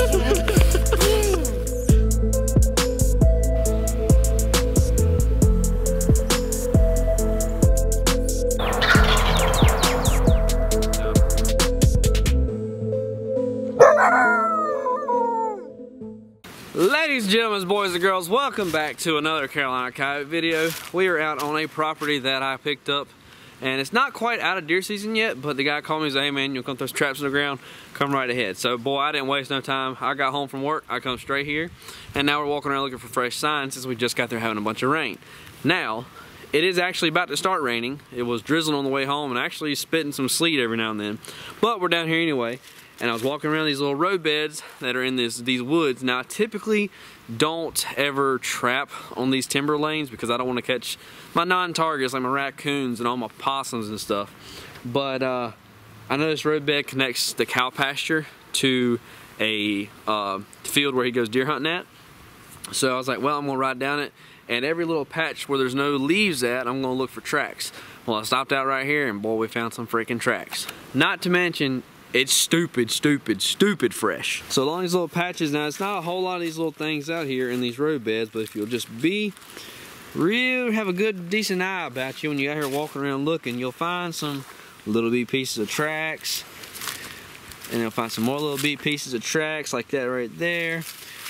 Ladies and gentlemen, boys and girls, welcome back to another Carolina Coyote video. We are out on a property that I picked up, and it's not quite out of deer season yet, but the guy called me and said, hey man, you'll come throw some traps on the ground, come right ahead. So boy, I didn't waste no time. I got home from work, I come straight here, and now we're walking around looking for fresh signs since we just got there having a bunch of rain. Now, it is actually about to start raining. It was drizzling on the way home and actually spitting some sleet every now and then, but we're down here anyway. And I was walking around these little road beds that are in these woods. Now I typically don't ever trap on these timber lanes because I don't want to catch my non-targets like my raccoons and all my possums and stuff. But I know this road bed connects the cow pasture to a field where he goes deer hunting at. So I was like, well, I'm gonna ride down it, and every little patch where there's no leaves at, I'm gonna look for tracks. Well, I stopped out right here and boy, we found some freaking tracks. Not to mention, it's stupid fresh. So along these little patches, now it's not a whole lot of these little things out here in these road beds, but if you'll just be real, have a good decent eye about you when you're out here walking around looking, you'll find some little bitty pieces of tracks, and you'll find some more little bitty pieces of tracks like that right there,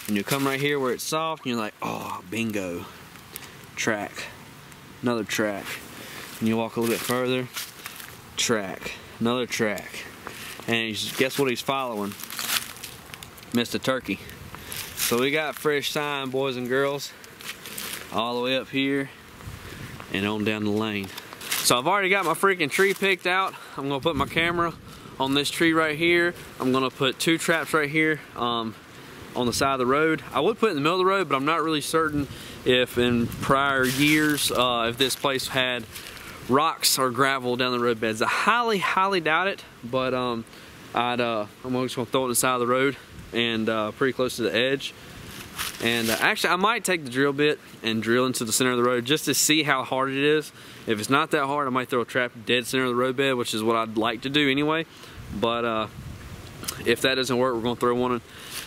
and you'll come right here where it's soft, and you're like, oh, bingo, track, another track, and you walk a little bit further, track, another track. And guess what he's following? Mr. Turkey. So we got fresh sign, boys and girls, all the way up here and on down the lane. So I've already got my freaking tree picked out. I'm gonna put my camera on this tree right here. I'm gonna put two traps right here on the side of the road. I would put it in the middle of the road, but I'm not really certain if in prior years if this place had rocks or gravel down the road beds. I highly doubt it, but I'm just gonna throw it on the side of the road and pretty close to the edge. And actually, I might take the drill bit and drill into the center of the road just to see how hard it is. If it's not that hard, I might throw a trap dead center of the road bed, which is what I'd like to do anyway. But if that doesn't work, we're gonna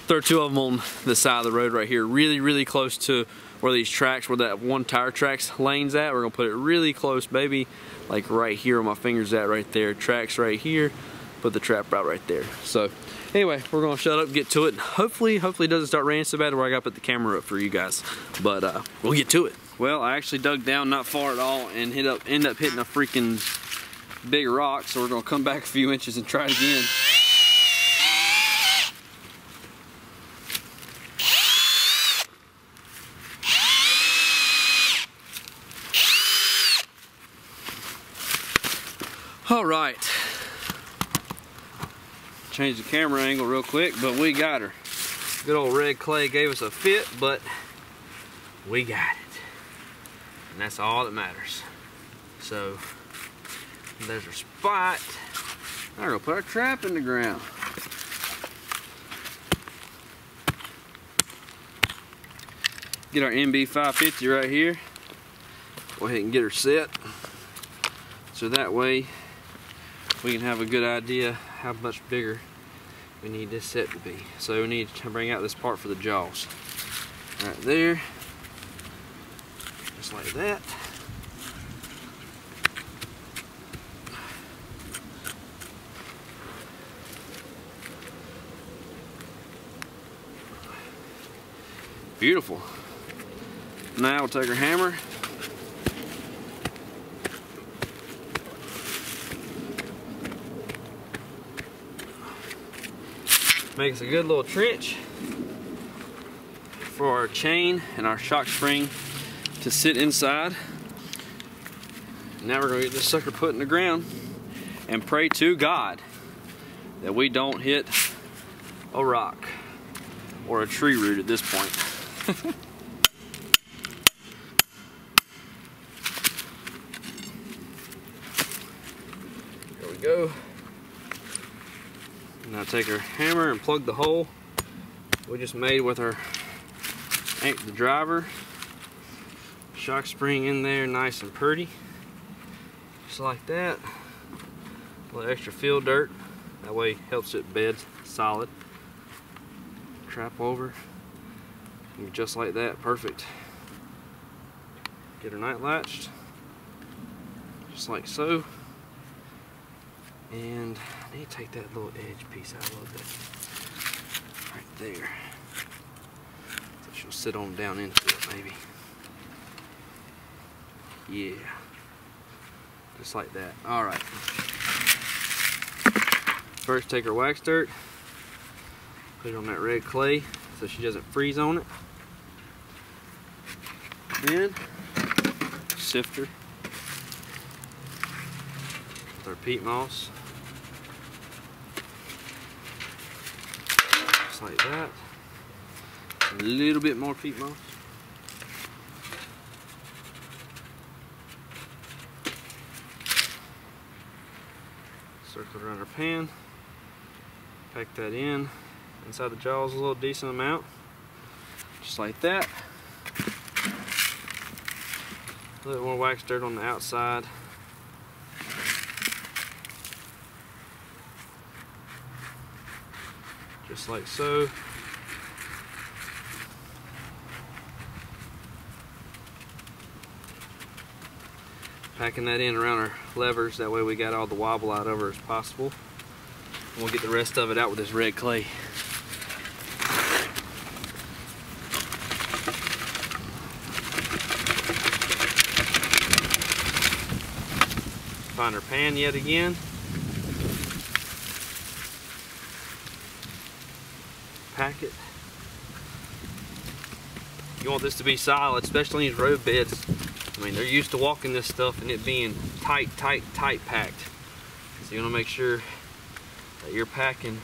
throw two of them on the side of the road right here, really close to where these tracks, where that one tire tracks lane's at. We're gonna put it really close, baby, like right here where my finger's at right there. Tracks right here, put the trap right there. So anyway, we're gonna shut up and get to it. Hopefully it doesn't start raining so bad where I gotta put the camera up for you guys. But we'll get to it. Well, I actually dug down not far at all and end up hitting a freaking big rock, so we're gonna come back a few inches and try it again. All right, change the camera angle real quick, but we got her. Good old red clay gave us a fit, but we got it, and that's all that matters. So there's our spot. Now we're gonna put our trap in the ground. Get our MB 550 right here. Go ahead and get her set, so that way we can have a good idea how much bigger we need this set to be. So we need to bring out this part for the jaws. Right there. Just like that. Beautiful. Now we'll take our hammer. Make us a good little trench for our chain and our shock spring to sit inside. Now we're going to get this sucker put in the ground and pray to God that we don't hit a rock or a tree root at this point. There we go. Now take our hammer and plug the hole we just made with the driver. Shock spring in there nice and pretty. Just like that. A little extra fill dirt. That way it helps it bed solid. trap over. And just like that, perfect. Get her night latched, just like so. And I need to take that little edge piece out a little bit. Right there. So she'll sit on down into it maybe. Yeah. Just like that. Alright. First take her wax dirt, put it on that red clay so she doesn't freeze on it. Then sift her with our peat moss. Just like that. A little bit more peat moss. Circle it around our pan. Pack that in. Inside the jaws a little decent amount. Just like that. A little more wax dirt on the outside. Just like so. Packing that in around our levers, that way we got all the wobble out of her as possible. And we'll get the rest of it out with this red clay. Find our pan yet again. Pack it. You want this to be solid, especially in these road beds. I mean, they're used to walking this stuff and it being tight packed. So you want to make sure that your packing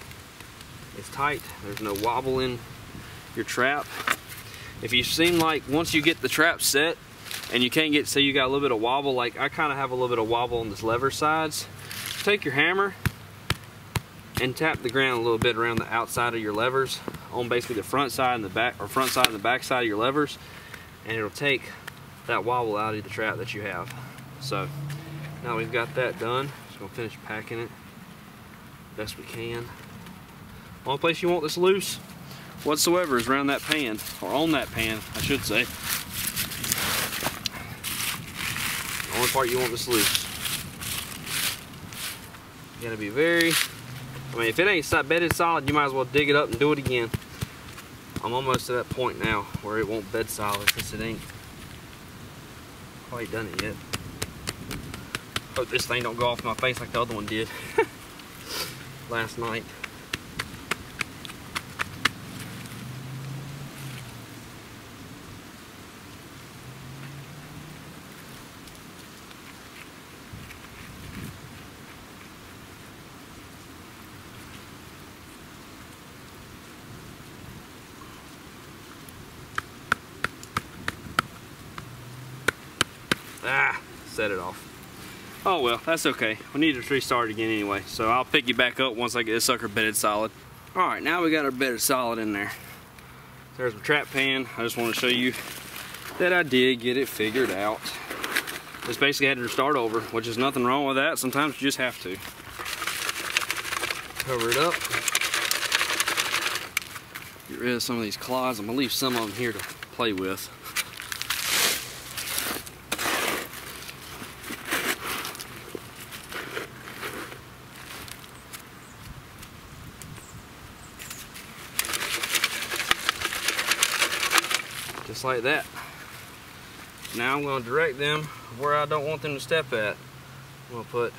is tight. There's no wobble in your trap. If you seem like once you get the trap set and you can't get, say you got a little bit of wobble, like I kind of have a little bit of wobble on this lever sides, take your hammer and tap the ground a little bit around the outside of your levers on basically the front side and the back, or front side and the back side of your levers, and it'll take that wobble out of the trap that you have. So now we've got that done, just gonna finish packing it best we can. Only place you want this loose whatsoever is around that pan, or on that pan I should say. The only part you want this loose. You gotta be very, I mean, if it ain't bedded solid, you might as well dig it up and do it again. I'm almost to that point now where it won't bed solid since it ain't quite done it yet. Hope this thing don't go off my face like the other one did last night. Set it off. Oh well, that's okay. We need to restart again anyway, so I'll pick you back up once I get this sucker bedded solid. Alright, now we got our bedded solid in there. There's my trap pan. I just want to show you that I did get it figured out. Just basically had to start over, which is nothing wrong with that. Sometimes you just have to. Cover it up. Get rid of some of these claws. I'm going to leave some of them here to play with. Just like that. Now I'm going to direct them where I don't want them to step at. I'm going to put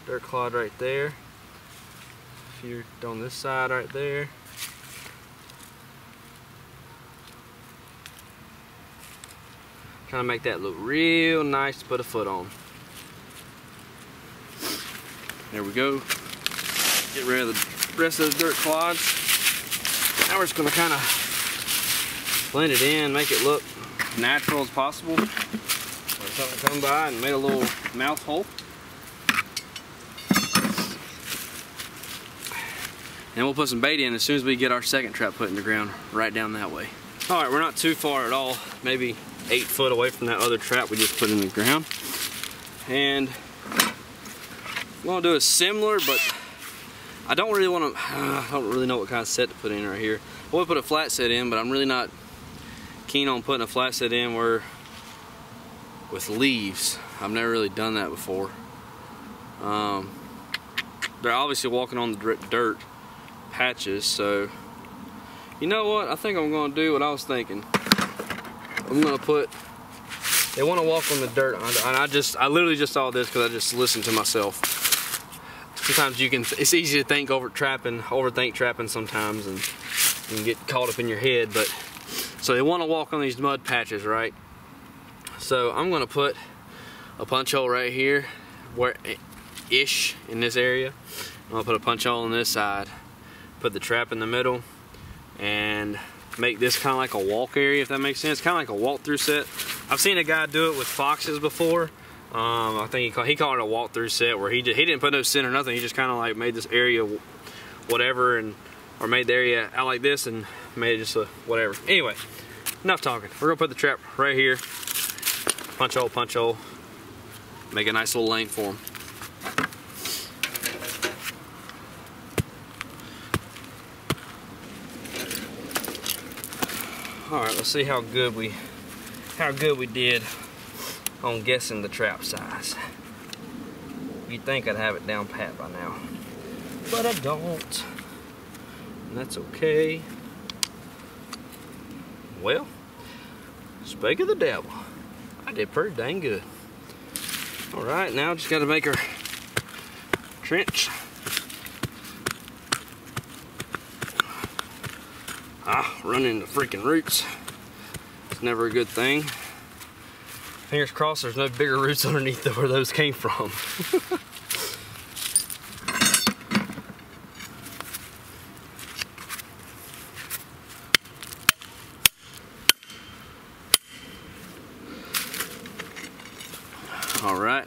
dirt clod right there. A few on this side right there. Trying to make that look real nice to put a foot on. There we go. Get rid of the rest of the dirt clods. Now we're just going to kind of blend it in, make it look natural as possible. Let something come by and made a little mouth hole. And we'll put some bait in as soon as we get our second trap put in the ground, right down that way. Alright, we're not too far at all, maybe 8 foot away from that other trap we just put in the ground. And I'm going to do a similar but I don't really want to, I don't really know what kind of set to put in right here. I would put a flat set in, but I'm really not keen on putting a flat set in where with leaves. I've never really done that before. They're obviously walking on the dirt patches, so you know what? I think I'm going to do what I was thinking. I'm going to put, they want to walk on the dirt, and I literally just saw this because I just listened to myself. Sometimes it's easy to overthink trapping sometimes, and you can get caught up in your head. But so they want to walk on these mud patches, right? So I'm going to put a punch hole right here, ish in this area. I'm going to put a punch hole on this side, put the trap in the middle, and make this kind of like a walk area, if that makes sense. Kind of like a walk-through set. I've seen a guy do it with foxes before. I think he called it a walk-through set, where he didn't put no scent or nothing. He just kind of like made this area whatever, or made the area out like this and made it just a whatever. Anyway, enough talking. We're gonna put the trap right here. Punch hole, make a nice little lane for him. All right, let's see how good we did on guessing the trap size. You'd think I'd have it down pat by now, but I don't, and that's okay. Well, speak of the devil, I did pretty dang good. All right, now just got to make our trench. Run into freaking roots. It's never a good thing. Fingers crossed there's no bigger roots underneath where those came from. All right.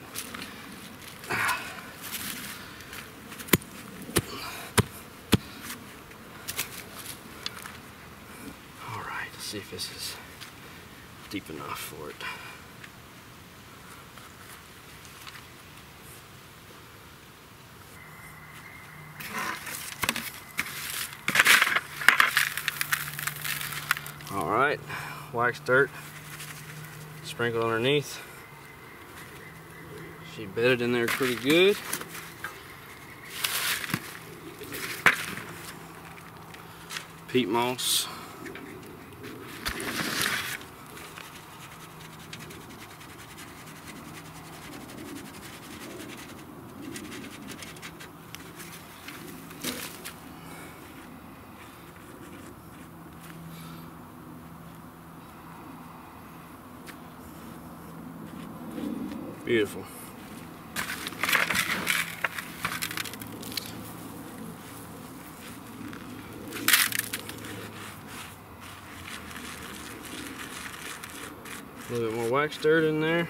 All right, let's see if this is deep enough for it. All right, wax dirt sprinkled underneath. She bedded in there pretty good. Peat moss. Beautiful. A little bit more wax dirt in there.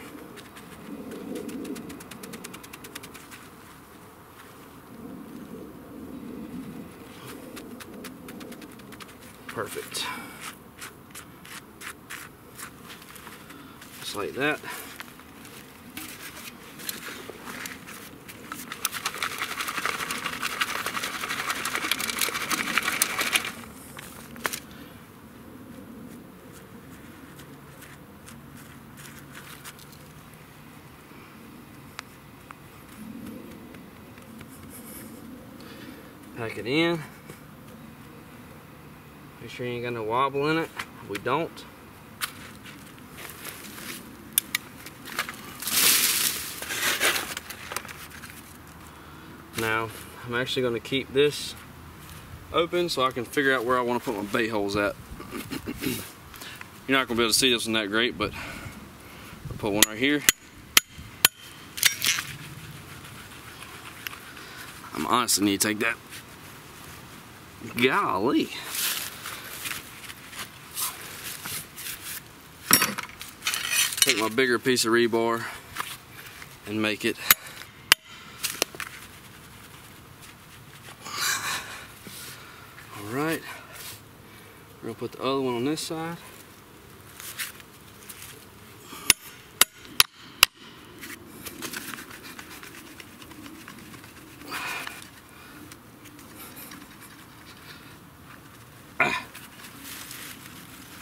Perfect. Just like that. Pack it in. Make sure you ain't got no wobble in it. We don't. Now, I'm actually going to keep this open so I can figure out where I want to put my bait holes at. You're not going to be able to see this one that great, but I'll put one right here. I'm honestly need to take that. Golly. Take my bigger piece of rebar and make it. Alright. We're going to put the other one on this side.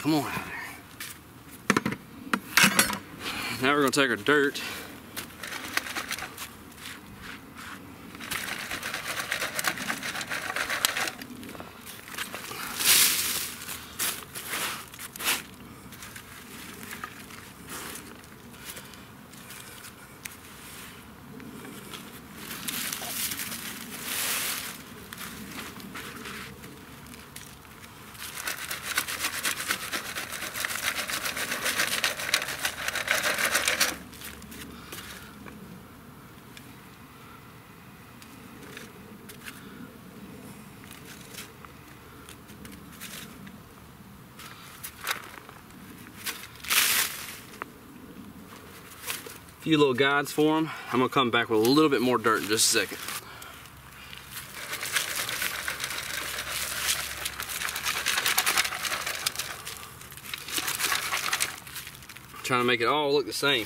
Come on out there. Now we're gonna take our dirt. Few little guides for them. I'm gonna come back with a little bit more dirt in just a second. Trying to make it all look the same.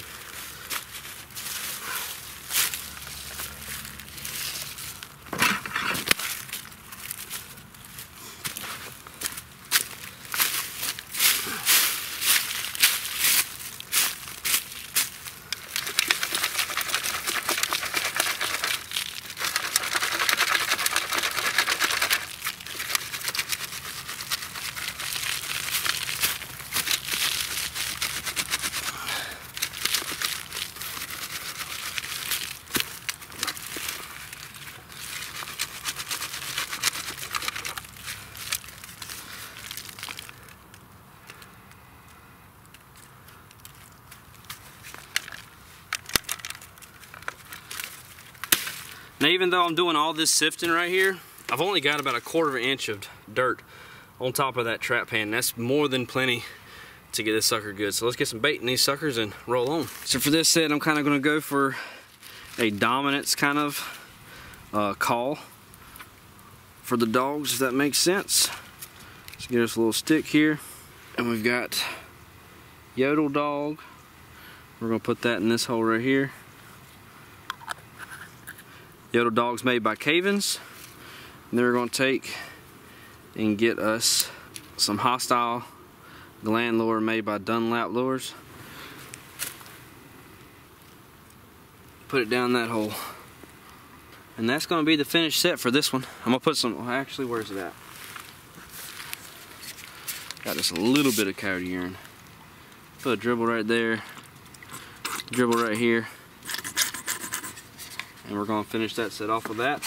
Now, even though I'm doing all this sifting right here, I've only got about 1/4 inch of dirt on top of that trap pan. That's more than plenty to get this sucker good. So let's get some bait in these suckers and roll on. So for this set, I'm kind of going to go for a dominance kind of call for the dogs, if that makes sense. Let's get us a little stick here. And we've got Yodel dog. We're going to put that in this hole right here. Yodel dog's made by Cavens. And then we're going to take and get us some Hostile gland lure made by Dunlap Lures. Put it down that hole. And that's going to be the finished set for this one. I'm going to put some, well, actually, where's it at? Got just a little bit of coyote urine. Put a dribble right there, dribble right here. And we're going to finish that set off with that.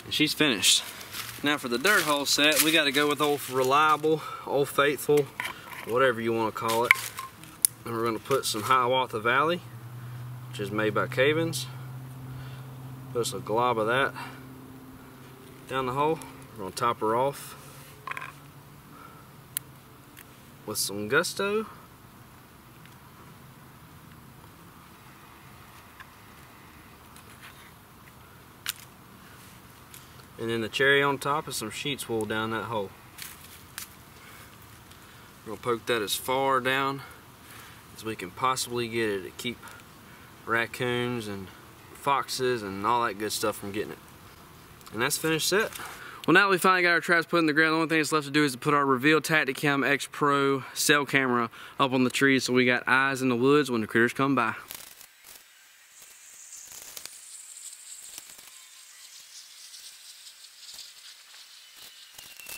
And she's finished. Now for the dirt hole set, we got to go with Old Reliable, Old Faithful, whatever you want to call it. And we're going to put some Hiawatha Valley, which is made by Cavens. Put us a glob of that down the hole. We're going to top her off with some Gusto. And then the cherry on top is some sheep's wool down that hole. We're gonna poke that as far down as we can possibly get it to keep raccoons and foxes and all that good stuff from getting it. And that's finished set. Well, now that we finally got our traps put in the ground, the only thing that's left to do is to put our Reveal Tacticam X Pro cell camera up on the trees so we got eyes in the woods when the critters come by.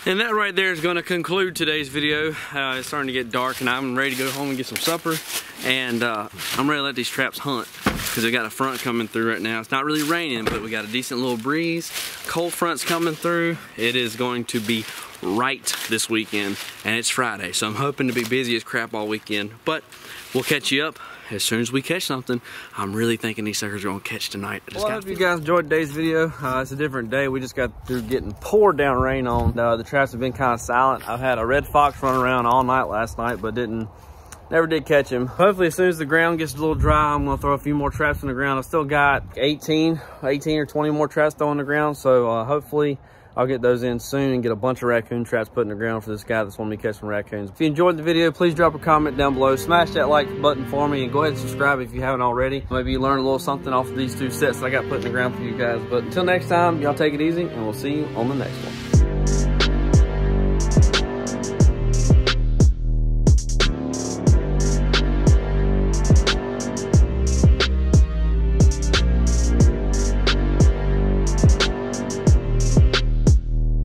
And that right there is going to conclude today's video. It's starting to get dark and I'm ready to go home and get some supper. And I'm ready to let these traps hunt because we got a front coming through right now. It's not really raining, but we got a decent little breeze. Cold front's coming through. It is going to be right this weekend and it's Friday. So I'm hoping to be busy as crap all weekend. But we'll catch you up as soon as we catch something. I'm really thinking these suckers are gonna catch tonight. Well, I hope you guys enjoyed today's video. It's a different day. We just got through getting poured down rain on. The traps have been kind of silent. I've had a red fox run around all night last night, but never did catch him. Hopefully as soon as the ground gets a little dry, I'm gonna throw a few more traps in the ground. I've still got 18 or 20 more traps thrown in the ground, so hopefully I'll get those in soon and get a bunch of raccoon traps put in the ground for this guy that's wanting me to catch some raccoons. If you enjoyed the video, please drop a comment down below. Smash that like button for me and go ahead and subscribe if you haven't already. Maybe you learn a little something off of these two sets that I got put in the ground for you guys. But until next time, y'all take it easy and we'll see you on the next one.